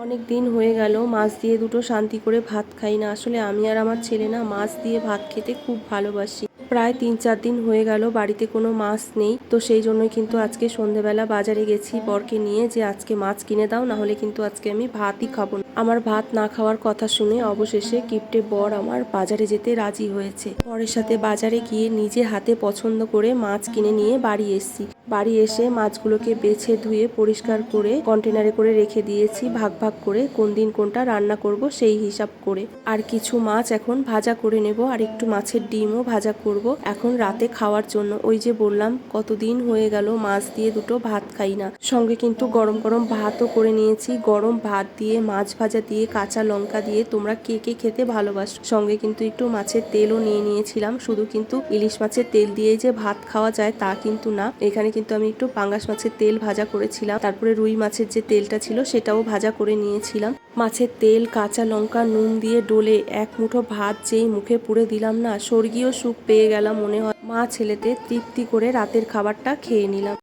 অনেক দিন হয়ে গেল মাছ দিয়ে দুটো শান্তি করে ভাত খাই না। আসলে আমি আর আমার ছেলে না মাছ দিয়ে ভাত খেতে খুব ভালোবাসি। প্রায় 3-4 দিন হয়ে গেল বাড়িতে কোনো মাছ নেই, তো সেই জন্যই কিন্তু আজকে সন্ধেবেলা বাজারে গেছি বরকে নিয়ে, যে আজকে মাছ কিনে দাও, না হলে কিন্তু আজকে আমি ভাতই খাবো না। আমার ভাত না খাওয়ার কথা শুনে অবশেষে কিপ্টে বর আমার বাজারে যেতে রাজি হয়েছে। বরের সাথে বাজারে গিয়ে নিজে হাতে পছন্দ করে মাছ কিনে নিয়ে বাড়ি এসেছি। বাড়ি এসে মাছগুলোকে বেছে ধুয়ে পরিষ্কার করে কন্টেনারে করে রেখে দিয়েছি, ভাগ ভাগ করে, কোন দিন কোনটা রান্না করব সেই হিসাব করে। আর কিছু মাছ এখন ভাজা করে নেব, আর একটু মাছের ডিমও ভাজা করব এখন রাতে খাওয়ার জন্য। ওই যে বললাম কতদিন হয়ে গেল মাছ দিয়ে দুটো ভাত খাই না। সঙ্গে কিন্তু গরম গরম ভাতও করে নিয়েছি। গরম ভাত দিয়ে মাছ ভাজা দিয়ে কাঁচা লঙ্কা দিয়ে তোমরা কে কে খেতে ভালোবাসো। সঙ্গে কিন্তু একটু মাছের তেলও নিয়ে নিয়েছিলাম। শুধু কিন্তু ইলিশ মাছের তেল দিয়ে যে ভাত খাওয়া যায় তা কিন্তু না, এখানে কিন্তু আমি একটু পাঙ্গাস মাছের তেল ভাজা করেছিলাম, তারপরে রুই মাছের যে তেলটা ছিল সেটাও ভাজা করে নিয়েছিলাম। মাছের তেল, কাঁচা লঙ্কা, নুন দিয়ে ডলে এক মুঠো ভাত যেই মুখে পুরে দিলাম না, স্বর্গীয় সুখ পেয়ে গেলাম মনে হয়। মা ছেলেতে তৃপ্তি করে রাতের খাবারটা খেয়ে নিলাম।